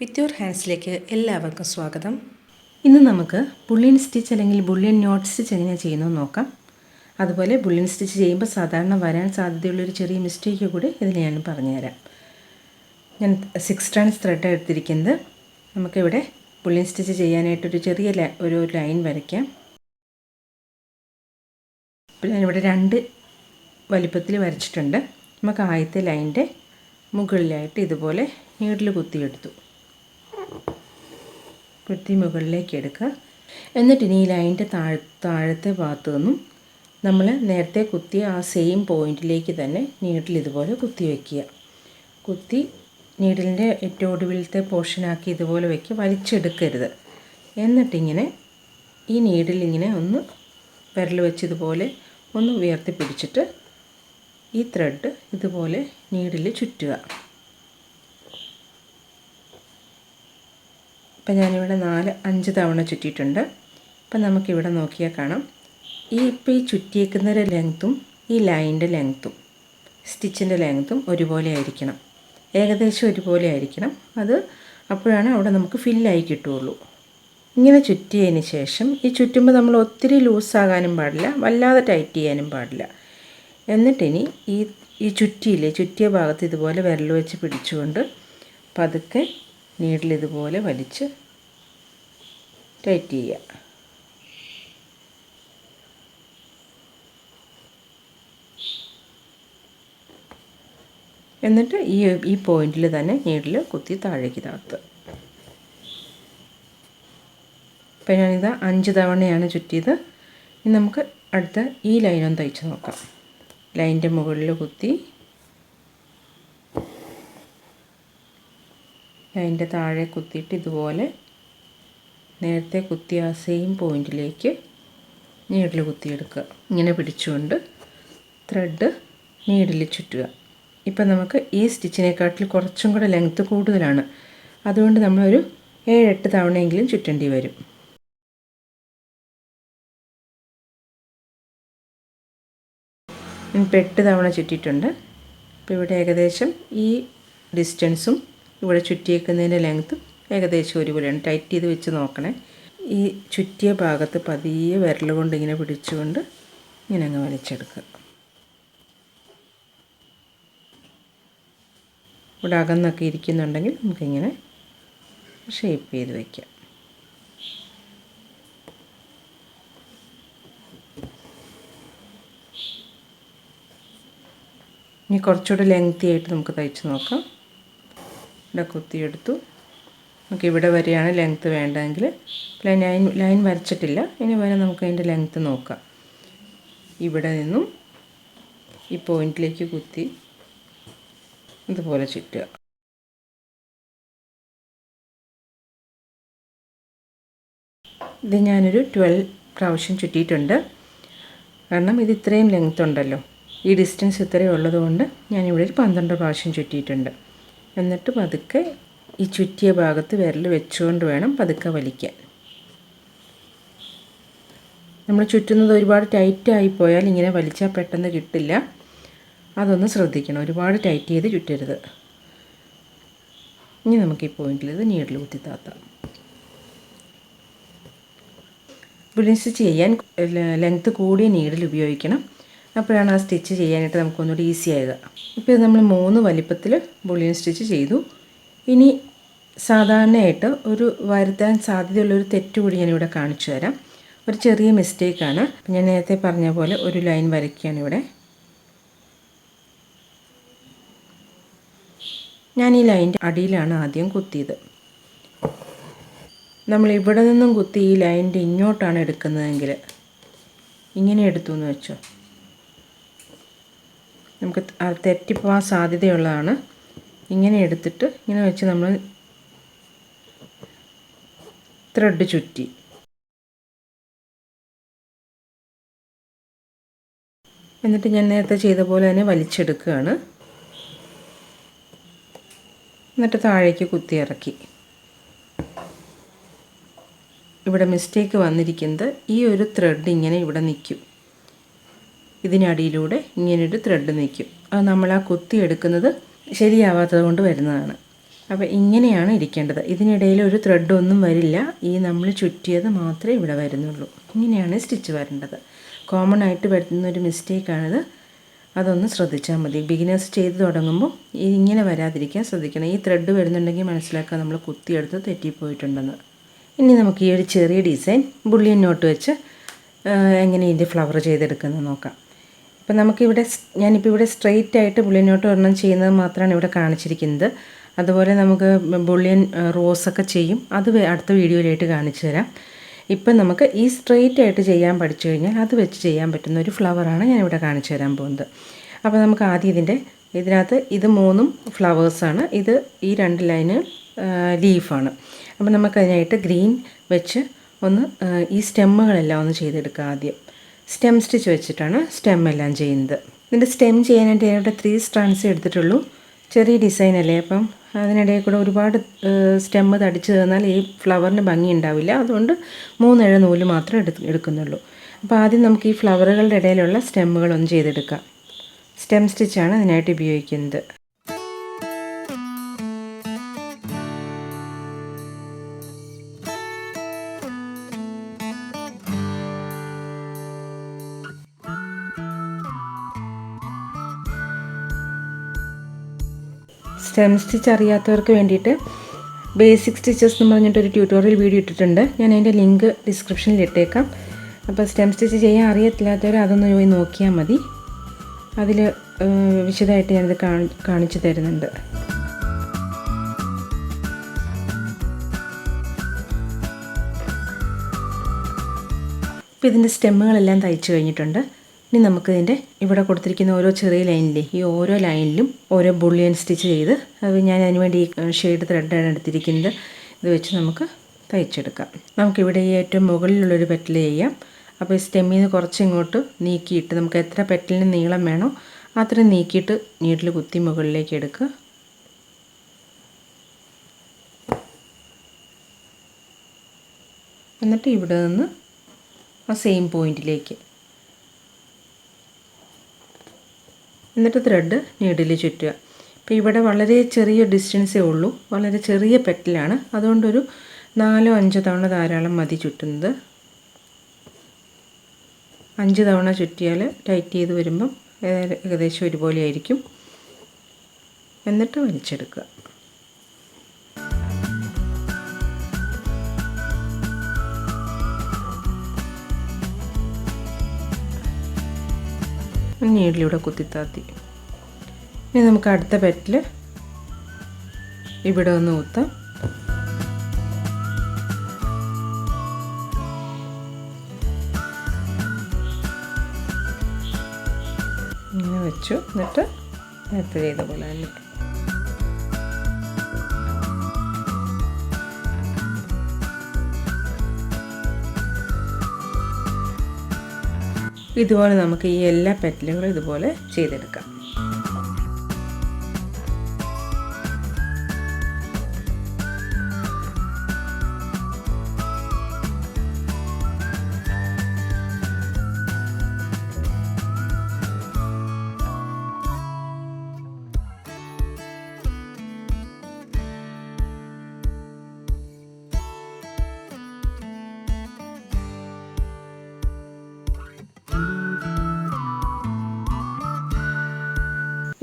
With your ഹാൻഡ്സിലേക്ക് എല്ലാവർക്കും സ്വാഗതം. ഇന്ന് നമുക്ക് ബുള്ളിയൻ സ്റ്റിച്ച് അല്ലെങ്കിൽ ബുള്ളിയൻ നോട്ട് സ്റ്റിച്ച് എങ്ങനെയാണ് ചെയ്യുന്നതെന്ന് നോക്കാം. അതുപോലെ ബുള്ളിയൻ സ്റ്റിച്ച് ചെയ്യുമ്പോൾ സാധാരണ വരാൻ സാധ്യതയുള്ളൊരു ചെറിയ മിസ്റ്റേക്ക് കൂടി ഇതിൽ ഞാൻ പറഞ്ഞുതരാം. ഞാൻ 6 strands ത്രെഡ് എടുത്തിരിക്കുന്നത്. നമുക്കിവിടെ ബുള്ളിയൻ സ്റ്റിച്ച് ചെയ്യാനായിട്ടൊരു ചെറിയ ഒരു ലൈൻ വരയ്ക്കാം. അപ്പോൾ ഞാനിവിടെ 2 വലിപ്പത്തിൽ വരച്ചിട്ടുണ്ട്. നമുക്ക് ആദ്യത്തെ ലൈനിൻ്റെ മുകളിലായിട്ട് ഇതുപോലെ നീഡിൽ കുത്തിയെടുത്തു. കുത്തി മുകളിലേക്ക് എടുക്കുക. എന്നിട്ട് ഇനി ഈ ലൈനിൻ്റെ താഴത്തെ ഭാഗത്തു നിന്നും നമ്മൾ നേരത്തെ കുത്തിയ ആ സെയിം പോയിൻറ്റിലേക്ക് തന്നെ നീഡിൽ ഇതുപോലെ കുത്തി വയ്ക്കുക. കുത്തി നീഡിലിൻ്റെ ഏറ്റവും ഒടുവിലത്തെ പോർഷനാക്കി ഇതുപോലെ വയ്ക്കുക. വലിച്ചെടുക്കരുത്. എന്നിട്ടിങ്ങനെ ഈ നീഡിലിങ്ങനെ ഒന്ന് വിരൽ വെച്ച് ഇതുപോലെ ഒന്ന് ഉയർത്തി പിടിച്ചിട്ട് ഈ ത്രെഡ് ഇതുപോലെ നീഡിൽ ചുറ്റുക. ഇപ്പം ഞാനിവിടെ 4-5 തവണ ചുറ്റിയിട്ടുണ്ട്. അപ്പം നമുക്കിവിടെ നോക്കിയാൽ കാണാം, ഇപ്പോൾ ഈ ചുറ്റിയേക്കുന്നതിൻ്റെ ലെങ്ത്തും ഈ ലൈനിൻ്റെ ലെങ്ത്തും സ്റ്റിച്ചിൻ്റെ ലെങ്ത്തും ഒരുപോലെ ആയിരിക്കണം. ഏകദേശം ഒരുപോലെ ആയിരിക്കണം. അത് അപ്പോഴാണ് അവിടെ നമുക്ക് ഫില്ലായി കിട്ടുകയുള്ളൂ. ഇങ്ങനെ ചുറ്റിയതിന് ശേഷം ഈ ചുറ്റുമ്പോൾ നമ്മൾ ഒത്തിരി ലൂസാകാനും പാടില്ല, വല്ലാതെ ടൈറ്റ് ചെയ്യാനും പാടില്ല. എന്നിട്ടിനി ഈ ചുറ്റിയ ഭാഗത്ത് ഇതുപോലെ വിരൽ വെച്ച് പിടിച്ചുകൊണ്ട് പതുക്കെ നീഡിൽ ഇതുപോലെ വലിച്ച് ടൈറ്റ് ചെയ്യുക. എന്നിട്ട് ഈ പോയിന്റിൽ തന്നെ നീഡിൽ കുത്തി താഴേക്ക് താഴ്ത്തുക. ഇപ്പം ഞാനിത് 5 തവണയാണ് ചുറ്റിയത്. ഇനി നമുക്ക് അടുത്ത ഈ ലൈനൊന്ന് തയ്ച്ച് നോക്കാം. ലൈനിൻ്റെ മുകളിൽ കുത്തി ലൈനിൻ്റെ താഴെ കുത്തിയിട്ട് ഇതുപോലെ നേരത്തെ കുത്തിയ ആ സെയിം പോയിൻറ്റിലേക്ക് നീഡിൽ കുത്തിയെടുക്കുക. ഇങ്ങനെ പിടിച്ചുകൊണ്ട് ത്രെഡ് നീഡിൽ ചുറ്റുക. ഇപ്പം നമുക്ക് ഈ സ്റ്റിച്ചിനെക്കാട്ടിൽ കുറച്ചും കൂടെ ലെങ്ത്ത് കൂടുതലാണ്. അതുകൊണ്ട് നമ്മളൊരു 7-8 തവണയെങ്കിലും ചുറ്റേണ്ടി വരും. ഇപ്പോൾ 8 തവണ ചുറ്റിയിട്ടുണ്ട്. ഇപ്പോൾ ഇവിടെ ഏകദേശം ഈ ഡിസ്റ്റൻസും ഇവിടെ ചുറ്റിയേക്കുന്നതിൻ്റെ ലെങ്ത്തും ഏകദേശം ഒരുപോലെയാണ്. ടൈറ്റ് ചെയ്ത് വെച്ച് നോക്കണേ. ഈ ചുറ്റിയ ഭാഗത്ത് പതിയെ വിരൽ കൊണ്ട് ഇങ്ങനെ പിടിച്ചുകൊണ്ട് ഇങ്ങനെ അങ്ങ് വലിച്ചെടുക്കുക. ഇവിടെ അകന്നൊക്കെ ഇരിക്കുന്നുണ്ടെങ്കിൽ നമുക്കിങ്ങനെ ഷേപ്പ് ചെയ്ത് വയ്ക്കാം. ഇനി കുറച്ചുകൂടെ ലെങ്തി ആയിട്ട് നമുക്ക് തയ്ച്ച് നോക്കാം. ഇവിടെ കുത്തിയെടുത്തു. നമുക്ക് ഇവിടെ വരെയാണ് ലെങ്ത്ത് വേണ്ടതെങ്കിൽ ലൈൻ വരച്ചിട്ടില്ല. ഇനി വരെ നമുക്ക് അതിൻ്റെ ലെങ്ത്ത് നോക്കാം. ഇവിടെ നിന്നും ഈ പോയിൻറ്റിലേക്ക് കുത്തി ഇതുപോലെ ചുറ്റുക. ഇത് ഞാനൊരു 12 പ്രാവശ്യം ചുറ്റിയിട്ടുണ്ട്. കാരണം ഇത് ഇത്രയും ലെങ്ത്ത് ഉണ്ടല്ലോ, ഈ ഡിസ്റ്റൻസ് ഇത്രയും ഉള്ളതുകൊണ്ട് ഞാനിവിടെ ഒരു 12 പ്രാവശ്യം ചുറ്റിയിട്ടുണ്ട്. എന്നിട്ട് പതുക്കെ ഈ ചുറ്റിയ ഭാഗത്ത് വിരൽ വെച്ചുകൊണ്ട് വേണം പതുക്കെ വലിക്കാൻ. നമ്മൾ ചുറ്റുന്നത് ഒരുപാട് ടൈറ്റായി പോയാൽ ഇങ്ങനെ വലിച്ചാൽ പെട്ടെന്ന് കിട്ടില്ല. അതൊന്ന് ശ്രദ്ധിക്കണം. ഒരുപാട് ടൈറ്റ് ചെയ്ത് ചുറ്റരുത്. ഇനി നമുക്ക് ഈ പോയിന്റിൽ ഇത് നീഡിൽ കുത്തി താത്താം. ബുള്ളിയൻ സ്റ്റിച്ച് ചെയ്യാൻ ലെങ്ത്ത് കൂടിയ നീഡിൽ ഉപയോഗിക്കണം. അപ്പോഴാണ് ആ സ്റ്റിച്ച് ചെയ്യാനായിട്ട് നമുക്കൊന്നുകൂടി ഈസി ആവുക. ഇപ്പോൾ ഇത് നമ്മൾ 3 വലിപ്പത്തിൽ ബുള്ളിയൻ സ്റ്റിച്ച് ചെയ്തു. ഇനി സാധാരണയായിട്ട് ഒരു വരുത്താൻ സാധ്യതയുള്ളൊരു തെറ്റ് കൂടി ഞാനിവിടെ കാണിച്ചു തരാം. ഒരു ചെറിയ മിസ്റ്റേക്കാണ്. ഞാൻ നേരത്തെ പറഞ്ഞ പോലെ ഒരു ലൈൻ വരയ്ക്കുകയാണ് ഇവിടെ. ഞാൻ ഈ ലൈനിൻ്റെ അടിയിലാണ് ആദ്യം കുത്തിയത്. നമ്മൾ ഇവിടെ നിന്നും കുത്തി ഈ ലൈനിൻ്റെ ഇങ്ങോട്ടാണ് എടുക്കുന്നതെങ്കിൽ ഇങ്ങനെ എടുത്തു എന്ന് വെച്ചോ, നമുക്ക് തെറ്റിപ്പോവാൻ സാധ്യതയുള്ളതാണ്. ഇങ്ങനെ എടുത്തിട്ട് ഇങ്ങനെ വെച്ച് നമ്മൾ ത്രെഡ് ചുറ്റി എന്നിട്ട് ഞാൻ നേരത്തെ ചെയ്ത പോലെ തന്നെ വലിച്ചെടുക്കുകയാണ്. എന്നിട്ട് താഴേക്ക് കുത്തി ഇറക്കി. ഇവിടെ മിസ്റ്റേക്ക് വന്നിരിക്കുന്നത് ഈ ഒരു ത്രെഡ് ഇങ്ങനെ ഇവിടെ നിൽക്കും. ഇതിനടിയിലൂടെ ഇങ്ങനൊരു ത്രെഡ് നിൽക്കും. അത് നമ്മൾ ആ കുത്തി എടുക്കുന്നത് ശരിയാവാത്തത് കൊണ്ട് വരുന്നതാണ്. അപ്പോൾ ഇങ്ങനെയാണ് ഇരിക്കേണ്ടത്. ഇതിനിടയിൽ ഒരു ത്രെഡൊന്നും വരില്ല. ഈ നമ്മൾ ചുറ്റിയത് മാത്രമേ ഇവിടെ വരുന്നുള്ളൂ. ഇങ്ങനെയാണ് സ്റ്റിച്ച് വരേണ്ടത്. കോമൺ ആയിട്ട് വരുന്നൊരു മിസ്റ്റേക്കാണിത്. അതൊന്ന് ശ്രദ്ധിച്ചാൽ മതി. ബിഗിനേഴ്സ് ചെയ്ത് തുടങ്ങുമ്പോൾ ഇങ്ങനെ വരാതിരിക്കാൻ ശ്രദ്ധിക്കണം. ഈ ത്രെഡ് വരുന്നുണ്ടെങ്കിൽ മനസ്സിലാക്കുക നമ്മൾ കുത്തിയെടുത്ത് തെറ്റിപ്പോയിട്ടുണ്ടെന്ന്. ഇനി നമുക്ക് ഈ ഒരു ചെറിയ ഡിസൈൻ ബുള്ളിയൻ നോട്ട് വെച്ച് എങ്ങനെ ഇതിൻ്റെ ഫ്ലവർ ചെയ്തെടുക്കുന്നത് നോക്കാം. അപ്പോൾ നമുക്കിവിടെ ഞാനിപ്പോൾ ഇവിടെ സ്ട്രെയിറ്റ് ആയിട്ട് ബുള്ളിയൻ നോട്ട് ഒരെണ്ണം ചെയ്യുന്നത് മാത്രമാണ് ഇവിടെ കാണിച്ചിരിക്കുന്നത്. അതുപോലെ നമുക്ക് ബുള്ളിയൻ റോസൊക്കെ ചെയ്യും. അത് അടുത്ത വീഡിയോയിലായിട്ട് കാണിച്ചു തരാം. ഇപ്പം നമുക്ക് ഈ സ്ട്രെയിറ്റ് ആയിട്ട് ചെയ്യാൻ പഠിച്ചു കഴിഞ്ഞാൽ അത് വെച്ച് ചെയ്യാൻ പറ്റുന്ന ഒരു ഫ്ലവറാണ് ഞാനിവിടെ കാണിച്ചു തരാൻ പോകുന്നത്. അപ്പോൾ നമുക്ക് ആദ്യം ഇതിനകത്ത് ഇത് 3 ഫ്ലവേഴ്സാണ്. ഈ 2 ലൈന് ലീഫാണ്. അപ്പോൾ നമുക്കതിനായിട്ട് ഗ്രീൻ വെച്ച് ഒന്ന് ഈ സ്റ്റെമ്മുകളെല്ലാം ഒന്ന് ചെയ്തെടുക്കുക. ആദ്യം സ്റ്റെം സ്റ്റിച്ച് വെച്ചിട്ടാണ് സ്റ്റെം എല്ലാം ചെയ്യുന്നത്. ഇതിൻ്റെ സ്റ്റെം ചെയ്യാനായിട്ട് ഞാനിവിടെ 3 സ്ട്രാൻഡ്സ് എടുത്തിട്ടുള്ളൂ. ചെറിയ ഡിസൈനല്ലേ, അപ്പം അതിനിടയിൽ കൂടെ ഒരുപാട് സ്റ്റെമ്മ് തടിച്ച് തന്നാൽ ഈ ഫ്ലവറിന് ഭംഗി ഉണ്ടാവില്ല. അതുകൊണ്ട് 3 ഇഴ നൂല് മാത്രമേ എടുക്കുന്നുള്ളൂ. അപ്പോൾ ആദ്യം നമുക്ക് ഈ ഫ്ലവറുകളുടെ ഇടയിലുള്ള സ്റ്റെമ്മുകളൊന്ന് ചെയ്തെടുക്കാം. സ്റ്റെം സ്റ്റിച്ചാണ് ഇതിനായിട്ട് ഉപയോഗിക്കുന്നത്. സ്റ്റെം സ്റ്റിച്ച് അറിയാത്തവർക്ക് വേണ്ടിയിട്ട് ബേസിക് സ്റ്റിച്ചസ് എന്ന് പറഞ്ഞിട്ടൊരു ട്യൂട്ടോറിയൽ വീഡിയോ ഇട്ടിട്ടുണ്ട്. ഞാൻ അതിൻ്റെ ലിങ്ക് ഡിസ്ക്രിപ്ഷനിൽ ഇട്ടേക്കാം. അപ്പോൾ സ്റ്റെം സ്റ്റിച്ച് ചെയ്യാൻ അറിയത്തില്ലാത്തവർ അതൊന്ന് പോയി നോക്കിയാൽ മതി. അതിൽ വിശദമായിട്ട് ഞാനിത് കാണിച്ചു തരുന്നുണ്ട്. ഇപ്പോൾ ഇതിൻ്റെ സ്റ്റെമ്മുകളെല്ലാം തയ്ച്ചു കഴിഞ്ഞിട്ടുണ്ട്. ഇനി നമുക്കിതിൻ്റെ ഇവിടെ കൊടുത്തിരിക്കുന്ന ഓരോ ചെറിയ ലൈനിലെ ഈ ഓരോ ലൈനിലും ഓരോ ബുള്ളിയൻ സ്റ്റിച്ച് ചെയ്ത് ഞാൻ അതിന് വേണ്ടി ഈ ഷെയ്ഡ് ത്രെഡാണ് എടുത്തിരിക്കുന്നത്. ഇത് വെച്ച് നമുക്ക് തയ്ച്ചെടുക്കാം. നമുക്കിവിടെ ഈ ഏറ്റവും മുകളിലുള്ളൊരു പെറ്റൽ ചെയ്യാം. അപ്പോൾ ഈ സ്റ്റെമ്മിൽ നിന്ന് കുറച്ച് ഇങ്ങോട്ട് നീക്കിയിട്ട് നമുക്ക് എത്ര പെറ്റലിന് നീളം വേണോ അത്രയും നീക്കിയിട്ട് നീഡിൽ കുത്തി മുകളിലേക്ക് എടുക്കുക. എന്നിട്ട് ഇവിടെ നിന്ന് ആ സെയിം പോയിൻറ്റിലേക്ക്, എന്നിട്ട് ത്രെഡ് നീഡിൽ ചുറ്റുക. ഇപ്പോൾ ഇവിടെ വളരെ ചെറിയ ഡിസ്റ്റൻസേ ഉള്ളൂ, വളരെ ചെറിയ പെറ്റലാണ്. അതുകൊണ്ടൊരു 4-5 തവണ ധാരാളം മതി ചുറ്റുന്നത്. 5 തവണ ചുറ്റിയാൽ ടൈറ്റ് ചെയ്ത് വരുമ്പം ഏകദേശം ഒരുപോലെ ആയിരിക്കും. എന്നിട്ട് വലിച്ചെടുക്കുക. നീഡിലൂടെ കുത്തിത്താത്തി. ഇനി നമുക്ക് അടുത്ത പെറ്റിൽ ഇവിടെ ഒന്ന് കുത്താം. ഇങ്ങനെ വെച്ചു. എന്നിട്ട് നേരത്തെ ചെയ്ത പോലെ തന്നെ ഇതുപോലെ നമുക്ക് ഈ എല്ലാ പെറ്റലുകളും ഇതുപോലെ ചെയ്തെടുക്കാം.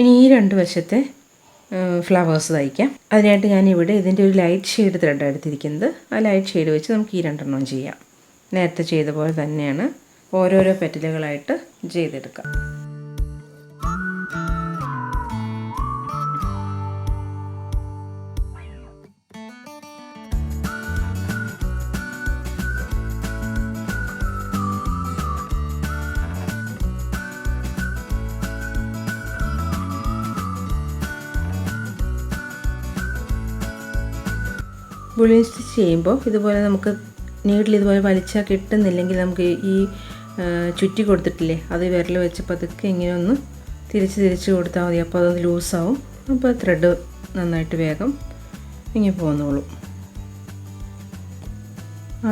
ഇനി ഈ 2 വശത്തെ ഫ്ലവേഴ്സ് തയ്ക്കാം. അതിനായിട്ട് ഞാനിവിടെ ഇതിൻ്റെ ഒരു ലൈറ്റ് ഷെയ്ഡ് ത്രെഡാണ് എടുത്തിരിക്കുന്നത്. ആ ലൈറ്റ് ഷെയ്ഡ് വെച്ച് നമുക്ക് ഈ 2 ചെയ്യാം. നേരത്തെ ചെയ്ത പോലെ തന്നെയാണ് ഓരോരോ പെറ്റലുകളായിട്ട് ചെയ്തെടുക്കാം. ബുള്ളിയൻ സ്റ്റിച്ച് ചെയ്യുമ്പോൾ ഇതുപോലെ നമുക്ക് നീഡിൽ ഇതുപോലെ വലിച്ചാൽ കിട്ടുന്നില്ലെങ്കിൽ നമുക്ക് ഈ ചുറ്റി കൊടുത്തിട്ടില്ലേ അത് വിരൽ വെച്ച് പതുക്കെ ഇങ്ങനെ ഒന്ന് തിരിച്ച് കൊടുത്താൽ മതി. അപ്പോൾ അത് ലൂസാവും. അപ്പോൾ ത്രെഡ് നന്നായിട്ട് വേഗം ഇങ്ങനെ പോന്നോളും.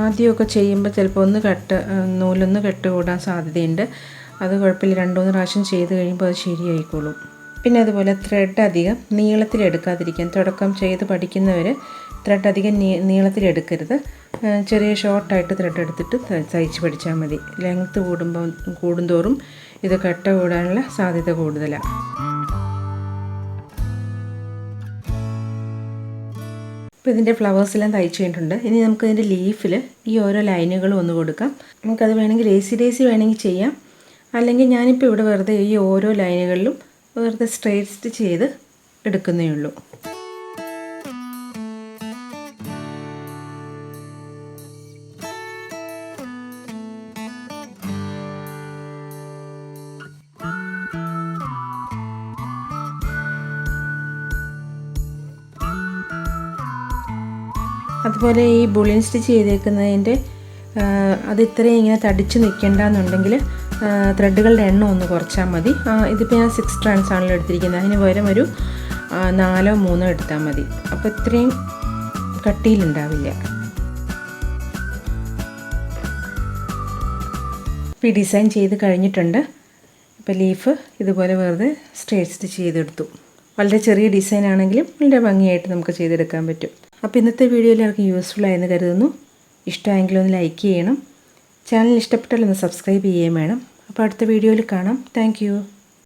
ആദ്യമൊക്കെ ചെയ്യുമ്പോൾ ചിലപ്പോൾ നൂലൊന്ന് കെട്ട് കൂടാൻ സാധ്യതയുണ്ട്. അത് കുഴപ്പമില്ല, 2-3 പ്രാവശ്യം ചെയ്ത് കഴിയുമ്പോൾ അത് ശരിയായിക്കോളും. പിന്നെ അതുപോലെ ത്രെഡ് അധികം നീളത്തിലെടുക്കാതിരിക്കാൻ, തുടക്കം ചെയ്ത് പഠിക്കുന്നവർ ത്രെഡ് അധികം നീളത്തിലെടുക്കരുത്. ചെറിയ ഷോർട്ടായിട്ട് ത്രെഡ് എടുത്തിട്ട് തയ്ച്ച് പഠിച്ചാൽ മതി. ലെങ്ത്ത് കൂടുന്തോറും ഇത് കട്ട കൂടാനുള്ള സാധ്യത കൂടുതലാണ്. ഇപ്പോൾ ഇതിൻ്റെ ഫ്ലവേഴ്സെല്ലാം തയ്ച്ച് കഴിഞ്ഞിട്ടുണ്ട്. ഇനി നമുക്ക് ഇതിൻ്റെ ലീഫിൽ ഈ ഓരോ ലൈനുകളും ഒന്ന് കൊടുക്കാം. നമുക്കത് വേണമെങ്കിൽ ലേസി വേണമെങ്കിൽ ചെയ്യാം. അല്ലെങ്കിൽ ഞാനിപ്പോൾ ഇവിടെ വെറുതെ ഈ ഓരോ ലൈനുകളിലും വെറുതെ സ്ട്രെയിറ്റ് സ്റ്റിച്ച് ചെയ്ത് എടുക്കുന്നേ ഉള്ളൂ. അതുപോലെ ഈ ബുള്ളിയൻ സ്റ്റിച്ച് ചെയ്തേക്കുന്നതിൻ്റെ അത് ഇത്രയും ഇങ്ങനെ തടിച്ച് നിൽക്കേണ്ടെന്നുണ്ടെങ്കിൽ ത്രെഡുകളുടെ എണ്ണം ഒന്ന് കുറച്ചാൽ മതി. ഇതിപ്പോൾ ഞാൻ 6 strands ആണല്ലോ എടുത്തിരിക്കുന്നത്. അതിന് പകരം ഒരു 4 or 3 എടുത്താൽ മതി. അപ്പോൾ ഇത്രയും കട്ടിയിലുണ്ടാവില്ല. ഇപ്പോൾ ഈ ഡിസൈൻ ചെയ്ത് കഴിഞ്ഞിട്ടുണ്ട്. ഇപ്പോൾ ലീഫ് ഇതുപോലെ വെറുതെ സ്ട്രെയിറ്റ് സ്റ്റിച്ച് ചെയ്തെടുത്തു. വളരെ ചെറിയ ഡിസൈൻ ആണെങ്കിലും വളരെ ഭംഗിയായിട്ട് നമുക്ക് ചെയ്തെടുക്കാൻ പറ്റും. അപ്പോൾ ഇന്നത്തെ വീഡിയോ എല്ലാവർക്കും യൂസ്ഫുൾ ആയെന്ന് കരുതുന്നു. ഇഷ്ടമായെങ്കിൽ ഒന്ന് ലൈക്ക് ചെയ്യണം. ചാനൽ ഇഷ്ടപ്പെട്ടാൽ ഒന്ന് സബ്സ്ക്രൈബ് ചെയ്യുകയും വേണം. അപ്പോൾ അടുത്ത വീഡിയോയിൽ കാണാം. താങ്ക്